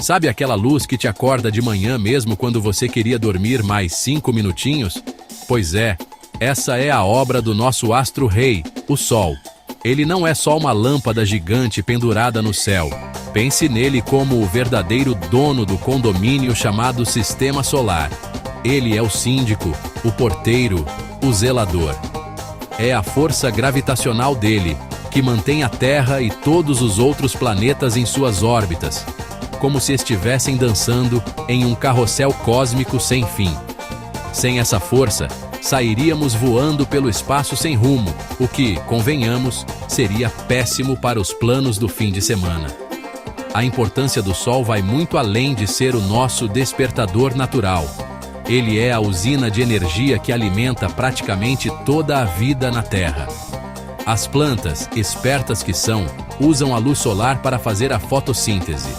Sabe aquela luz que te acorda de manhã mesmo quando você queria dormir mais 5 minutinhos? Pois é, essa é a obra do nosso astro-rei, o Sol. Ele não é só uma lâmpada gigante pendurada no céu. Pense nele como o verdadeiro dono do condomínio chamado Sistema Solar. Ele é o síndico, o porteiro, o zelador. É a força gravitacional dele, que mantém a Terra e todos os outros planetas em suas órbitas, como se estivessem dançando em um carrossel cósmico sem fim. Sem essa força, sairíamos voando pelo espaço sem rumo, o que, convenhamos, seria péssimo para os planos do fim de semana. A importância do Sol vai muito além de ser o nosso despertador natural. Ele é a usina de energia que alimenta praticamente toda a vida na Terra. As plantas, espertas que são, usam a luz solar para fazer a fotossíntese,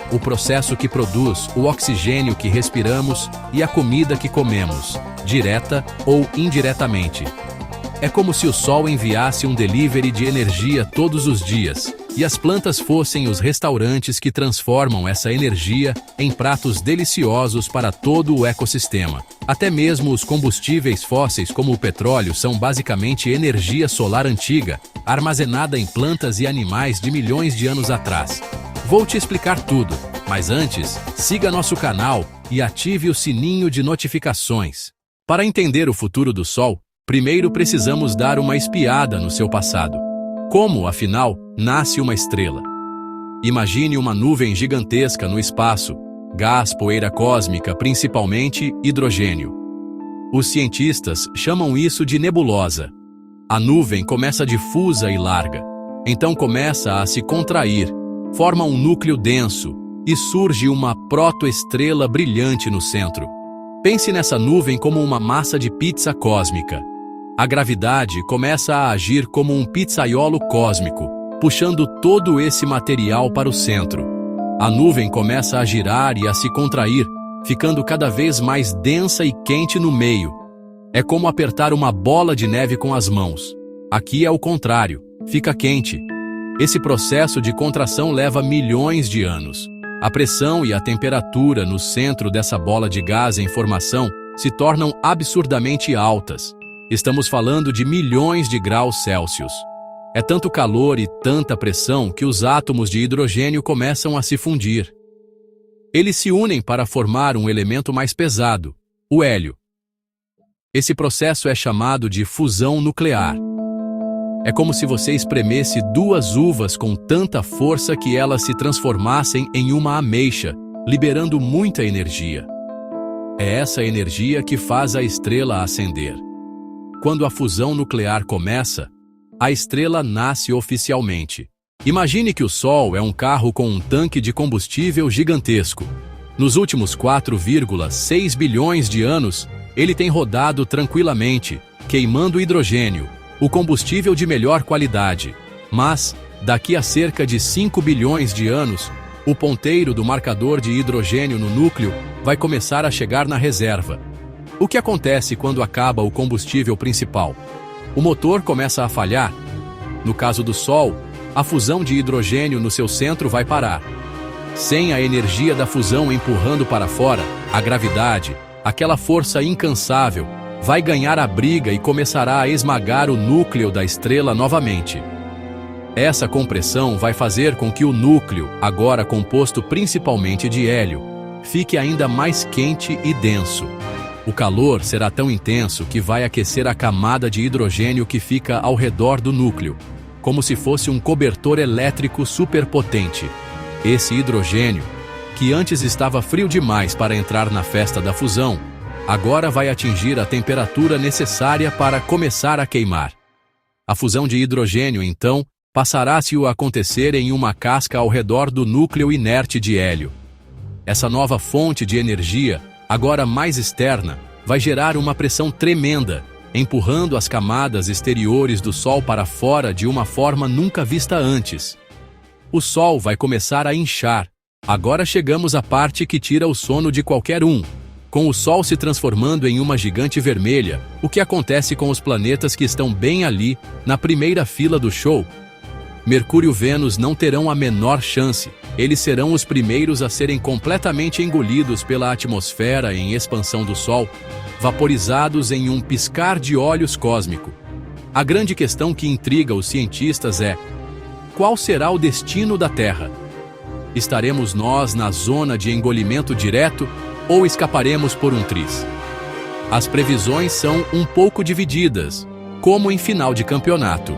o processo que produz o oxigênio que respiramos e a comida que comemos, direta ou indiretamente. É como se o Sol enviasse um delivery de energia todos os dias, e as plantas fossem os restaurantes que transformam essa energia em pratos deliciosos para todo o ecossistema. Até mesmo os combustíveis fósseis como o petróleo são basicamente energia solar antiga, armazenada em plantas e animais de milhões de anos atrás. Vou te explicar tudo, mas antes, siga nosso canal e ative o sininho de notificações. Para entender o futuro do Sol, primeiro precisamos dar uma espiada no seu passado. Como, afinal, nasce uma estrela? Imagine uma nuvem gigantesca no espaço, gás, poeira cósmica, principalmente hidrogênio. Os cientistas chamam isso de nebulosa. A nuvem começa difusa e larga, então começa a se contrair, forma um núcleo denso e surge uma protoestrela brilhante no centro. Pense nessa nuvem como uma massa de pizza cósmica. A gravidade começa a agir como um pizzaiolo cósmico, puxando todo esse material para o centro. A nuvem começa a girar e a se contrair, ficando cada vez mais densa e quente no meio. É como apertar uma bola de neve com as mãos. Aqui é o contrário, fica quente. Esse processo de contração leva milhões de anos. A pressão e a temperatura no centro dessa bola de gás em formação se tornam absurdamente altas. Estamos falando de milhões de graus Celsius. É tanto calor e tanta pressão que os átomos de hidrogênio começam a se fundir. Eles se unem para formar um elemento mais pesado, o hélio. Esse processo é chamado de fusão nuclear. É como se você espremesse duas uvas com tanta força que elas se transformassem em uma ameixa, liberando muita energia. É essa energia que faz a estrela acender. Quando a fusão nuclear começa, a estrela nasce oficialmente. Imagine que o Sol é um carro com um tanque de combustível gigantesco. Nos últimos 4,6 bilhões de anos, ele tem rodado tranquilamente, queimando hidrogênio, o combustível de melhor qualidade. Mas, daqui a cerca de 5 bilhões de anos, o ponteiro do marcador de hidrogênio no núcleo vai começar a chegar na reserva. O que acontece quando acaba o combustível principal? O motor começa a falhar. No caso do Sol, a fusão de hidrogênio no seu centro vai parar. Sem a energia da fusão empurrando para fora, a gravidade, aquela força incansável, vai ganhar a briga e começará a esmagar o núcleo da estrela novamente. Essa compressão vai fazer com que o núcleo, agora composto principalmente de hélio, fique ainda mais quente e denso. O calor será tão intenso que vai aquecer a camada de hidrogênio que fica ao redor do núcleo, como se fosse um cobertor elétrico superpotente. Esse hidrogênio, que antes estava frio demais para entrar na festa da fusão, agora vai atingir a temperatura necessária para começar a queimar. A fusão de hidrogênio, então, passará-se a acontecer em uma casca ao redor do núcleo inerte de hélio. Essa nova fonte de energia, agora mais externa, vai gerar uma pressão tremenda, empurrando as camadas exteriores do Sol para fora de uma forma nunca vista antes. O Sol vai começar a inchar. Agora chegamos à parte que tira o sono de qualquer um. Com o Sol se transformando em uma gigante vermelha, o que acontece com os planetas que estão bem ali, na primeira fila do show? Mercúrio e Vênus não terão a menor chance. Eles serão os primeiros a serem completamente engolidos pela atmosfera em expansão do Sol, vaporizados em um piscar de olhos cósmico. A grande questão que intriga os cientistas é: qual será o destino da Terra? Estaremos nós na zona de engolimento direto ou escaparemos por um triz? As previsões são um pouco divididas, como em final de campeonato.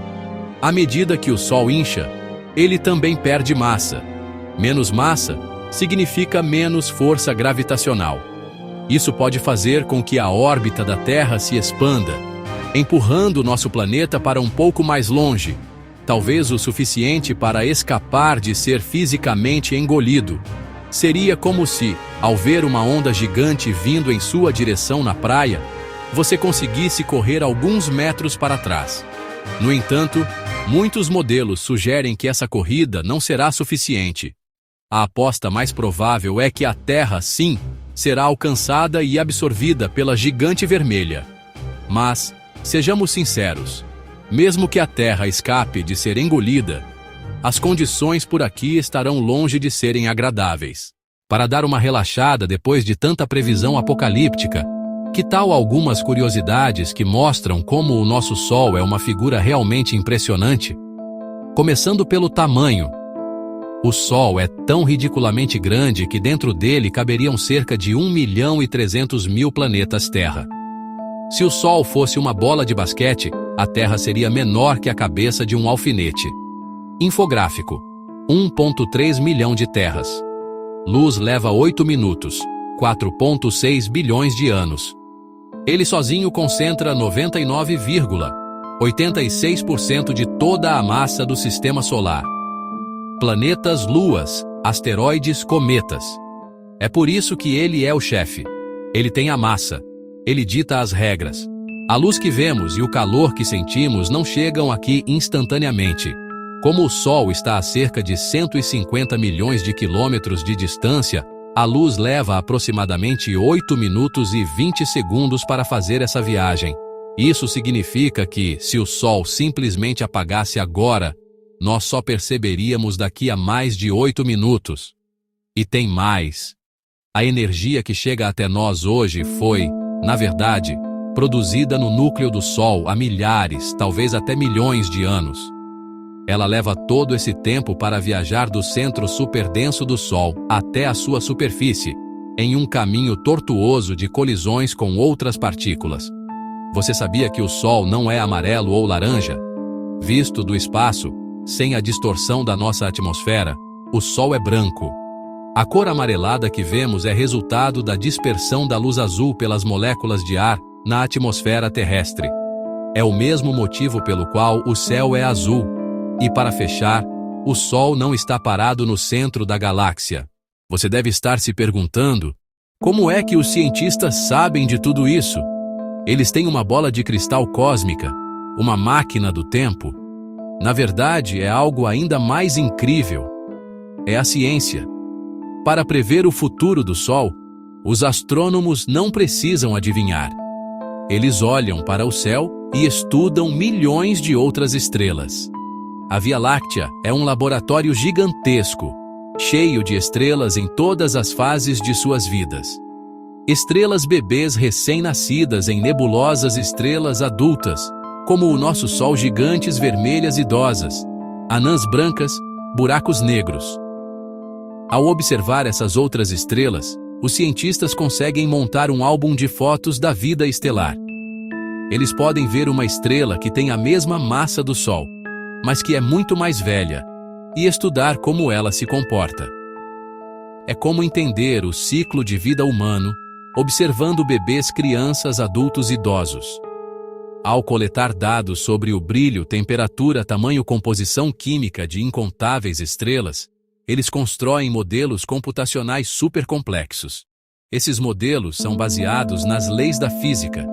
À medida que o Sol incha, ele também perde massa. Menos massa significa menos força gravitacional. Isso pode fazer com que a órbita da Terra se expanda, empurrando nosso planeta para um pouco mais longe, talvez o suficiente para escapar de ser fisicamente engolido. Seria como se, ao ver uma onda gigante vindo em sua direção na praia, você conseguisse correr alguns metros para trás. No entanto, muitos modelos sugerem que essa corrida não será suficiente. A aposta mais provável é que a Terra, sim, será alcançada e absorvida pela gigante vermelha. Mas, sejamos sinceros, mesmo que a Terra escape de ser engolida, as condições por aqui estarão longe de serem agradáveis. Para dar uma relaxada depois de tanta previsão apocalíptica, que tal algumas curiosidades que mostram como o nosso Sol é uma figura realmente impressionante? Começando pelo tamanho. O Sol é tão ridiculamente grande que dentro dele caberiam cerca de 1.300.000 planetas Terra. Se o Sol fosse uma bola de basquete, a Terra seria menor que a cabeça de um alfinete. Infográfico: 1,3 milhão de terras. Luz leva 8 minutos, 4,6 bilhões de anos. Ele sozinho concentra 99,86% de toda a massa do Sistema Solar. Planetas, luas, asteroides, cometas. É por isso que ele é o chefe. Ele tem a massa. Ele dita as regras. A luz que vemos e o calor que sentimos não chegam aqui instantaneamente. Como o Sol está a cerca de 150 milhões de quilômetros de distância, a luz leva aproximadamente 8 minutos e 20 segundos para fazer essa viagem. Isso significa que, se o Sol simplesmente apagasse agora, nós só perceberíamos daqui a mais de 8 minutos. E tem mais. A energia que chega até nós hoje foi, na verdade, produzida no núcleo do Sol há milhares, talvez até milhões de anos. Ela leva todo esse tempo para viajar do centro superdenso do Sol até a sua superfície, em um caminho tortuoso de colisões com outras partículas. Você sabia que o Sol não é amarelo ou laranja? Visto do espaço, sem a distorção da nossa atmosfera, o Sol é branco. A cor amarelada que vemos é resultado da dispersão da luz azul pelas moléculas de ar na atmosfera terrestre. É o mesmo motivo pelo qual o céu é azul. E para fechar, o Sol não está parado no centro da galáxia. Você deve estar se perguntando: como é que os cientistas sabem de tudo isso? Eles têm uma bola de cristal cósmica, uma máquina do tempo. Na verdade, é algo ainda mais incrível. É a ciência. Para prever o futuro do Sol, os astrônomos não precisam adivinhar. Eles olham para o céu e estudam milhões de outras estrelas. A Via Láctea é um laboratório gigantesco, cheio de estrelas em todas as fases de suas vidas. Estrelas bebês recém-nascidas em nebulosas estrelas adultas, como o nosso Sol, gigantes vermelhas idosas, anãs brancas, buracos negros. Ao observar essas outras estrelas, os cientistas conseguem montar um álbum de fotos da vida estelar. Eles podem ver uma estrela que tem a mesma massa do Sol, mas que é muito mais velha, e estudar como ela se comporta. É como entender o ciclo de vida humano, observando bebês, crianças, adultos e idosos. Ao coletar dados sobre o brilho, temperatura, tamanho, composição química de incontáveis estrelas, eles constroem modelos computacionais supercomplexos. Esses modelos são baseados nas leis da física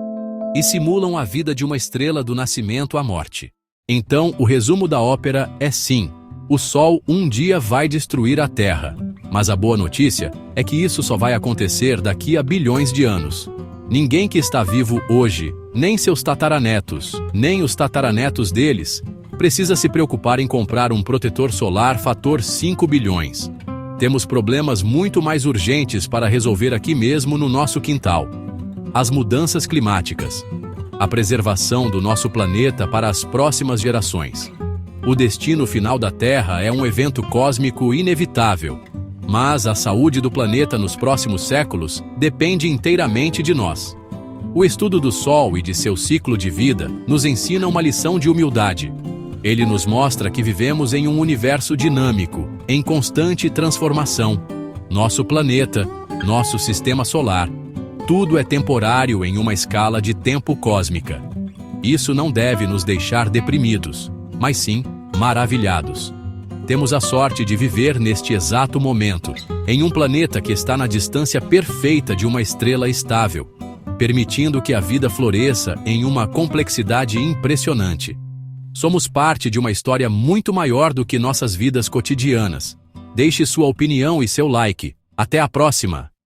e simulam a vida de uma estrela do nascimento à morte. Então, o resumo da ópera é sim, o Sol um dia vai destruir a Terra. Mas a boa notícia é que isso só vai acontecer daqui a bilhões de anos. Ninguém que está vivo hoje, nem seus tataranetos, nem os tataranetos deles, precisa se preocupar em comprar um protetor solar fator 5 bilhões. Temos problemas muito mais urgentes para resolver aqui mesmo no nosso quintal. As mudanças climáticas. A preservação do nosso planeta para as próximas gerações. O destino final da Terra é um evento cósmico inevitável, mas a saúde do planeta nos próximos séculos depende inteiramente de nós. O estudo do Sol e de seu ciclo de vida nos ensina uma lição de humildade. Ele nos mostra que vivemos em um universo dinâmico, em constante transformação. Nosso planeta, nosso sistema solar, tudo é temporário em uma escala de tempo cósmica. Isso não deve nos deixar deprimidos, mas sim maravilhados. Temos a sorte de viver neste exato momento, em um planeta que está na distância perfeita de uma estrela estável, permitindo que a vida floresça em uma complexidade impressionante. Somos parte de uma história muito maior do que nossas vidas cotidianas. Deixe sua opinião e seu like. Até a próxima!